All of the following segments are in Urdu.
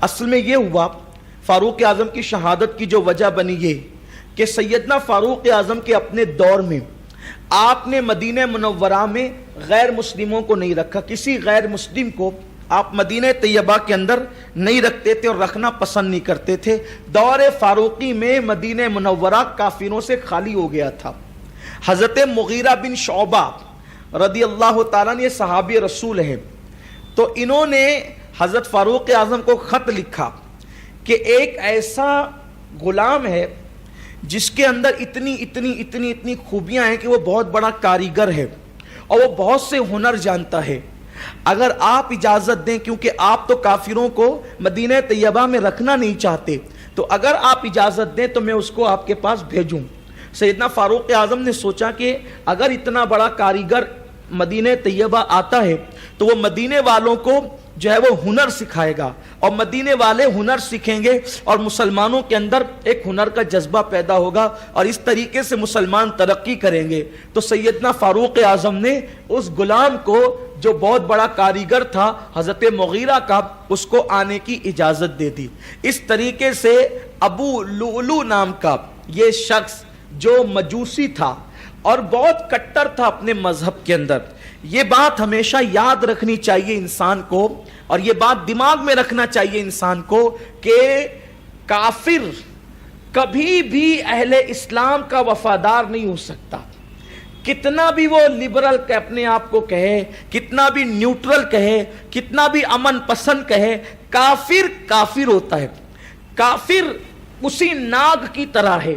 اصل میں یہ ہوا فاروق اعظم کی شہادت کی جو وجہ بنی یہ کہ سیدنا فاروق اعظم کے اپنے دور میں آپ نے مدینہ منورہ میں غیر مسلموں کو نہیں رکھا. کسی غیر مسلم کو آپ مدینہ طیبہ کے اندر نہیں رکھتے تھے اور رکھنا پسند نہیں کرتے تھے. دور فاروقی میں مدینہ منورہ کافروں سے خالی ہو گیا تھا. حضرت مغیرہ بن شعبہ رضی اللہ تعالیٰ نے صحابی رسول ہیں, تو انہوں نے حضرت فاروق اعظم کو خط لکھا کہ ایک ایسا غلام ہے جس کے اندر اتنی خوبیاں ہیں کہ وہ بہت بڑا کاریگر ہے اور وہ بہت سے ہنر جانتا ہے. اگر آپ اجازت دیں, کیونکہ آپ تو کافروں کو مدینہ طیبہ میں رکھنا نہیں چاہتے, تو اگر آپ اجازت دیں تو میں اس کو آپ کے پاس بھیجوں. سیدنا فاروق اعظم نے سوچا کہ اگر اتنا بڑا کاریگر مدینہ طیبہ آتا ہے تو وہ مدینے والوں کو جو ہے وہ ہنر سکھائے گا, اور مدینے والے ہنر سیکھیں گے اور مسلمانوں کے اندر ایک ہنر کا جذبہ پیدا ہوگا اور اس طریقے سے مسلمان ترقی کریں گے. تو سیدنا فاروق اعظم نے اس غلام کو جو بہت بڑا کاریگر تھا حضرت مغیرہ کا, اس کو آنے کی اجازت دے دی. اس طریقے سے ابو لؤلؤ نام کا یہ شخص جو مجوسی تھا اور بہت کٹر تھا اپنے مذہب کے اندر, یہ بات ہمیشہ یاد رکھنی چاہیے انسان کو, اور یہ بات دماغ میں رکھنا چاہیے انسان کو کہ کافر کبھی بھی اہل اسلام کا وفادار نہیں ہو سکتا. کتنا بھی وہ لبرل اپنے آپ کو کہے, کتنا بھی نیوٹرل کہے, کتنا بھی امن پسند کہے, کافر کافر ہوتا ہے. کافر اسی ناگ کی طرح ہے,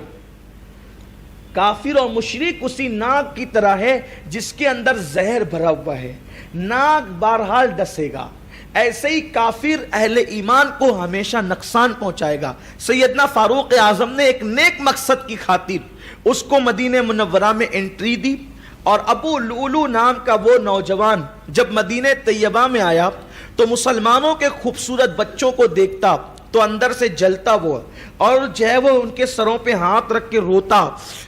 کافر اور مشرک اسی ناگ کی طرح ہے جس کے اندر زہر بھرا ہوا ہے. ناگ بہرحال ڈسے گا, ایسے ہی کافر اہل ایمان کو ہمیشہ نقصان پہنچائے گا. سیدنا فاروق اعظم نے ایک نیک مقصد کی خاطر اس کو مدینہ منورہ میں انٹری دی, اور ابو لؤلؤ نام کا وہ نوجوان جب مدینہ طیبہ میں آیا تو مسلمانوں کے خوبصورت بچوں کو دیکھتا تو اندر سے جلتا وہ, اور جو ہے وہ ان کے سروں پہ ہاتھ رکھ کے روتا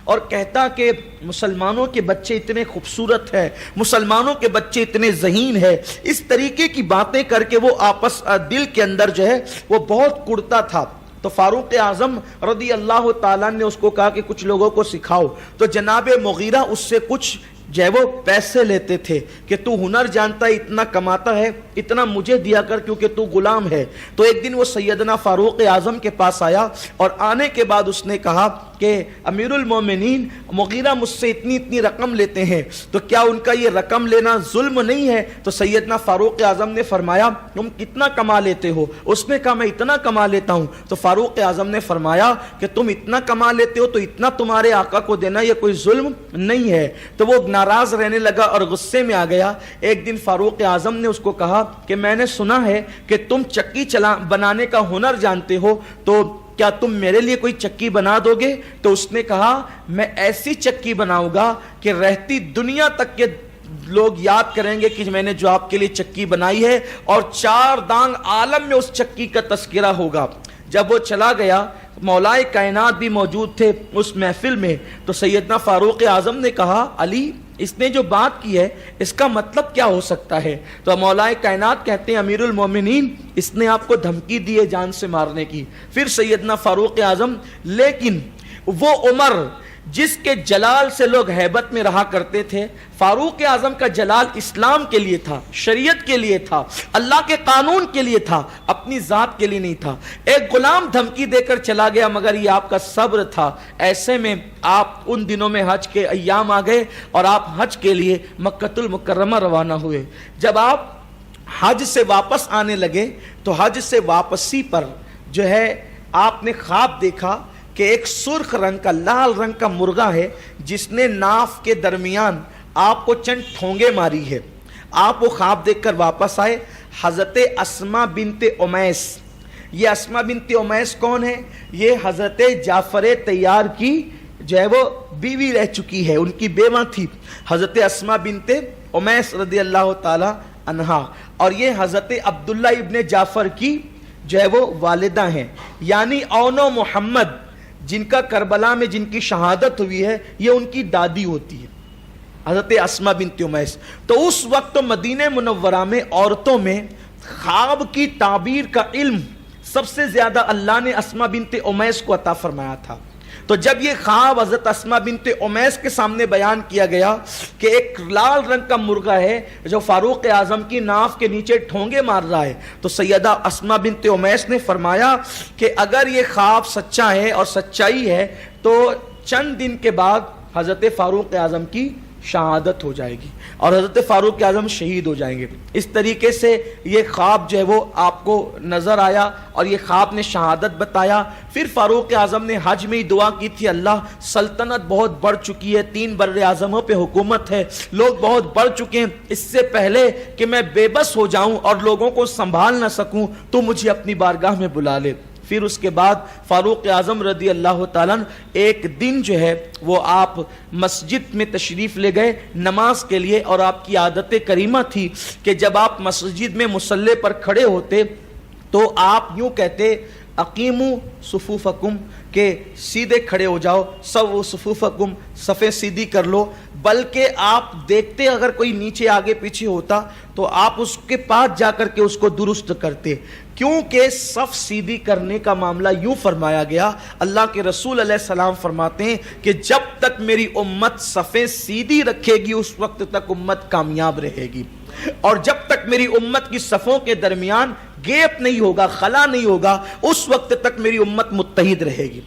اور کہتا کہ مسلمانوں کے بچے اتنے خوبصورت ہیں, مسلمانوں کے بچے اتنے ذہین ہیں. اس طریقے کی باتیں کر کے وہ آپس دل کے اندر جو ہے وہ بہت کڑتا تھا. تو فاروق اعظم رضی اللہ تعالیٰ نے اس کو کہا کہ کچھ لوگوں کو سکھاؤ. تو جناب مغیرہ اس سے کچھ جو ہے وہ پیسے لیتے تھے کہ تو ہنر جانتا ہے, اتنا کماتا ہے, اتنا مجھے دیا کر کیونکہ تو غلام ہے. تو ایک دن وہ سیدنا فاروق اعظم کے پاس آیا اور آنے کے بعد اس نے کہا کہ امیر المومنین, مغیرہ مجھ سے اتنی رقم لیتے ہیں, تو کیا ان کا یہ رقم لینا ظلم نہیں ہے؟ تو سیدنا فاروق اعظم نے فرمایا تم کتنا کما لیتے ہو؟ اس نے کہا میں اتنا کما لیتا ہوں. تو فاروق اعظم نے فرمایا کہ تم اتنا کما لیتے ہو تو اتنا تمہارے آقا کو دینا یہ کوئی ظلم نہیں ہے. تو وہ ناراض رہنے لگا اور غصے میں آ گیا. ایک دن فاروق اعظم نے اس کو کہا کہ میں نے سنا ہے کہ تم چکی بنانے کا ہنر جانتے ہو, تو کیا تم میرے لیے کوئی چکی بنا دو گے؟ تو اس نے کہا میں ایسی چکی بناؤں گا کہ رہتی دنیا تک کے لوگ یاد کریں گے کہ میں نے جو آپ کے لیے چکی بنائی ہے, اور 4 دانگ عالم میں اس چکی کا تذکرہ ہوگا. جب وہ چلا گیا, مولائے کائنات بھی موجود تھے اس محفل میں, تو سیدنا فاروق اعظم نے کہا علی اس نے جو بات کی ہے اس کا مطلب کیا ہو سکتا ہے؟ تو مولائے کائنات کہتے ہیں امیر المومنین اس نے آپ کو دھمکی دی ہے جان سے مارنے کی. پھر سیدنا فاروق اعظم, لیکن وہ عمر جس کے جلال سے لوگ ہیبت میں رہا کرتے تھے, فاروق اعظم کا جلال اسلام کے لیے تھا, شریعت کے لیے تھا, اللہ کے قانون کے لیے تھا, اپنی ذات کے لیے نہیں تھا. ایک غلام دھمکی دے کر چلا گیا مگر یہ آپ کا صبر تھا. ایسے میں آپ ان دنوں میں حج کے ایام آ گئے اور آپ حج کے لیے مکۃ المکرمہ روانہ ہوئے. جب آپ حج سے واپس آنے لگے تو حج سے واپسی پر جو ہے آپ نے خواب دیکھا کہ ایک سرخ رنگ کا, لال رنگ کا مرغا ہے جس نے ناف کے درمیان آپ کو چند ٹھونگے ماری ہے. آپ وہ خواب دیکھ کر واپس آئے. حضرت اسماء بنت امیس, یہ اسماء بنت امیس کون ہے؟ یہ حضرت جعفر طیار کی جو ہے وہ بیوی رہ چکی ہے, ان کی بیوہ تھی حضرت اسماء بنت امیس رضی اللہ تعالی عنہا, اور یہ حضرت عبداللہ ابن جعفر کی جو ہے وہ والدہ ہیں. یعنی اون و محمد جن کا کربلا میں جن کی شہادت ہوئی ہے یہ ان کی دادی ہوتی ہے حضرت اسماء بنت امیس. تو اس وقت مدینہ منورہ میں عورتوں میں خواب کی تعبیر کا علم سب سے زیادہ اللہ نے اسما بنت امیس کو عطا فرمایا تھا. تو جب یہ خواب حضرت اسما بنت امیس کے سامنے بیان کیا گیا کہ ایک لال رنگ کا مرغا ہے جو فاروق اعظم کی ناف کے نیچے ٹھونگے مار رہا ہے، تو سیدہ اسما بنت امیس نے فرمایا کہ اگر یہ خواب سچا ہے اور سچائی ہے تو چند دن کے بعد حضرت فاروق اعظم کی شہادت ہو جائے گی اور حضرت فاروق اعظم شہید ہو جائیں گے. اس طریقے سے یہ خواب جو ہے وہ آپ کو نظر آیا اور یہ خواب نے شہادت بتایا. پھر فاروق اعظم نے حج میں ہی دعا کی تھی، اللہ سلطنت بہت بڑھ چکی ہے، 3 بر اعظموں پہ حکومت ہے، لوگ بہت بڑھ چکے ہیں، اس سے پہلے کہ میں بے بس ہو جاؤں اور لوگوں کو سنبھال نہ سکوں تو مجھے اپنی بارگاہ میں بلا لے. پھر اس کے بعد فاروق اعظم رضی اللہ تعالیٰ ایک دن جو ہے وہ آپ مسجد میں تشریف لے گئے نماز کے لیے، اور آپ کی عادت کریمہ تھی کہ جب آپ مسجد میں مصلی پر کھڑے ہوتے تو آپ یوں کہتے اقیموا صفوفکم، کہ سیدھے کھڑے ہو جاؤ، سووا صفوفکم، صفیں سیدھی کر لو. بلکہ آپ دیکھتے اگر کوئی نیچے آگے پیچھے ہوتا تو آپ اس کے پاس جا کر کے اس کو درست کرتے، کیونکہ صف سیدھی کرنے کا معاملہ یوں فرمایا گیا. اللہ کے رسول علیہ السلام فرماتے ہیں کہ جب تک میری امت صفیں سیدھی رکھے گی اس وقت تک امت کامیاب رہے گی، اور جب تک میری امت کی صفوں کے درمیان گیپ نہیں ہوگا، خلا نہیں ہوگا، اس وقت تک میری امت متحد رہے گی.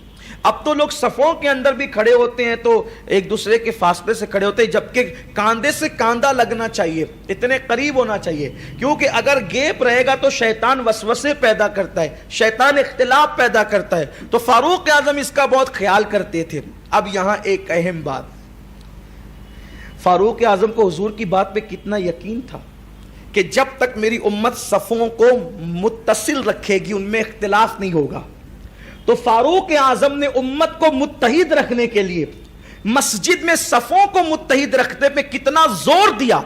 اب تو لوگ صفوں کے اندر بھی کھڑے ہوتے ہیں تو ایک دوسرے کے فاصلے سے کھڑے ہوتے ہیں، جبکہ کاندھے سے کاندھا لگنا چاہیے، اتنے قریب ہونا چاہیے، کیونکہ اگر گیپ رہے گا تو شیطان وسوسے پیدا کرتا ہے، شیطان اختلاف پیدا کرتا ہے. تو فاروق اعظم اس کا بہت خیال کرتے تھے. اب یہاں ایک اہم بات، فاروق اعظم کو حضور کی بات پہ کتنا یقین تھا کہ جب تک میری امت صفوں کو متصل رکھے گی ان میں اختلاف نہیں ہوگا. تو فاروق اعظم نے امت کو متحد رکھنے کے لیے مسجد میں صفوں کو متحد رکھنے پہ کتنا زور دیا،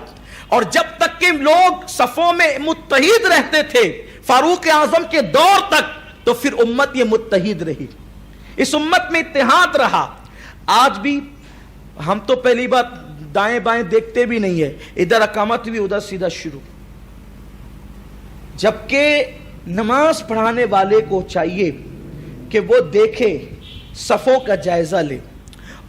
اور جب تک کہ لوگ صفوں میں متحد رہتے تھے فاروق اعظم کے دور تک تو پھر امت یہ متحد رہی، اس امت میں اتحاد رہا. آج بھی ہم تو پہلی بات دائیں بائیں دیکھتے بھی نہیں ہے، ادھر اقامت بھی ادھر سیدھا شروع، جبکہ نماز پڑھانے والے کو چاہیے کہ وہ دیکھے، صفوں کا جائزہ لے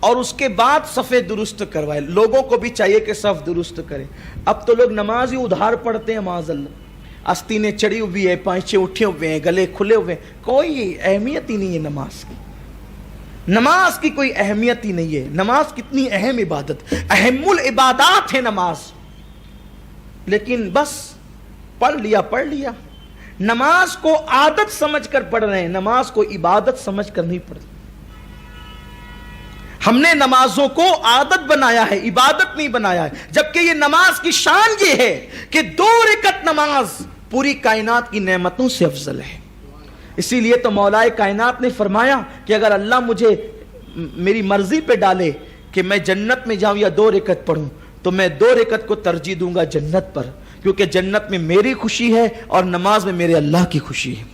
اور اس کے بعد صفیں درست کروائے. لوگوں کو بھی چاہیے کہ صف درست کرے. اب تو لوگ نماز ہی ادھار پڑھتے ہیں، معاذ اللہ، آستینیں چڑھی ہوئی ہے، پائچے اٹھے ہوئے ہیں، گلے کھلے ہوئے ہیں، کوئی اہمیت ہی نہیں ہے نماز کی. نماز کی کوئی اہمیت ہی نہیں ہے. نماز کتنی اہم عبادت، اہم العبادات ہے نماز، لیکن بس پڑھ لیا. نماز کو عادت سمجھ کر پڑھ رہے ہیں، نماز کو عبادت سمجھ کر نہیں پڑھتے. ہم نے نمازوں کو عادت بنایا ہے، عبادت نہیں بنایا ہے، جبکہ یہ نماز کی شان یہ ہے کہ 2 رکعت نماز پوری کائنات کی نعمتوں سے افضل ہے. اسی لیے تو مولا کائنات نے فرمایا کہ اگر اللہ مجھے میری مرضی پہ ڈالے کہ میں جنت میں جاؤں یا 2 رکعت پڑھوں تو میں 2 رکعت کو ترجیح دوں گا جنت پر، کیونکہ جنت میں میری خوشی ہے اور نماز میں میرے اللہ کی خوشی ہے.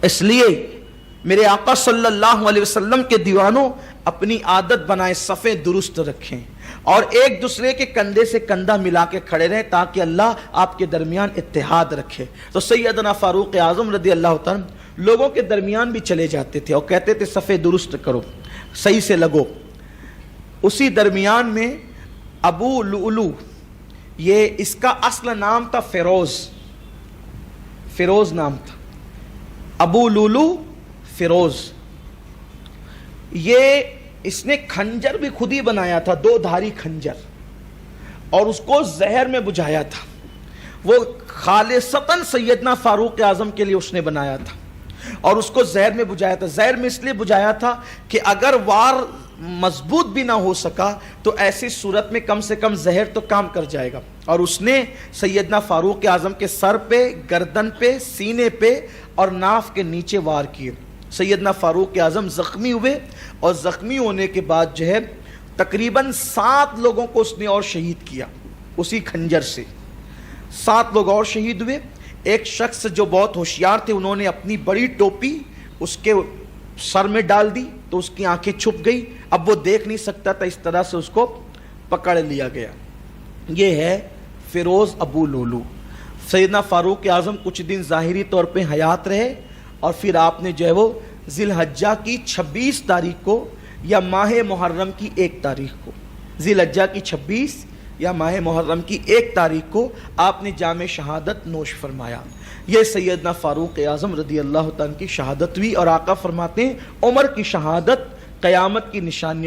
اس لیے میرے آقا صلی اللہ علیہ وسلم کے دیوانوں اپنی عادت بنائیں، صفیں درست رکھیں اور ایک دوسرے کے کندھے سے کندھا ملا کے کھڑے رہیں تاکہ اللہ آپ کے درمیان اتحاد رکھے. تو سیدنا فاروق اعظم رضی اللہ تعالیٰ لوگوں کے درمیان بھی چلے جاتے تھے اور کہتے تھے صفیں درست کرو، صحیح سے لگو. اسی درمیان میں ابو لؤلؤ، یہ اس کا اصل نام تھا فیروز نام تھا، ابو لؤلؤ فیروز. یہ اس نے کھنجر بھی خود ہی بنایا تھا، 2 دھاری کھنجر، اور اس کو زہر میں بجھایا تھا. وہ خالصتاً سیدنا فاروق اعظم کے لیے اس نے بنایا تھا اور اس کو زہر میں بجھایا تھا. زہر میں اس لیے بجھایا تھا کہ اگر وار مضبوط بھی نہ ہو سکا تو ایسی صورت میں کم سے کم زہر تو کام کر جائے گا. اور اس نے سیدنا فاروق اعظم کے سر پہ، گردن پہ، سینے پہ اور ناف کے نیچے وار کیے. سیدنا فاروق اعظم زخمی ہوئے اور زخمی ہونے کے بعد جو ہے تقریباً 7 لوگوں کو اس نے اور شہید کیا. اسی کھنجر سے 7 لوگ اور شہید ہوئے. ایک شخص جو بہت ہوشیار تھے انہوں نے اپنی بڑی ٹوپی اس کے سر میں ڈال دی تو اس کی آنکھیں چھپ گئی، اب وہ دیکھ نہیں سکتا تھا، اس طرح سے اس کو پکڑ لیا گیا. یہ ہے فیروز ابو لؤلؤ. سیدنا فاروق اعظم کچھ دن ظاہری طور پہ حیات رہے اور پھر آپ نے جو ہے وہ ذی الحجہ کی 26 تاریخ کو یا ماہ محرم کی 1 تاریخ کو، ذی الحجہ کی 26 یا ماہ محرم کی 1 تاریخ کو آپ نے جام شہادت نوش فرمایا۔ یہ سیدنا فاروق اعظم رضی اللہ تعالیٰ کی شہادت ہوئی، اور آقا فرماتے ہیں عمر کی شہادت قیامت کی نشانیوں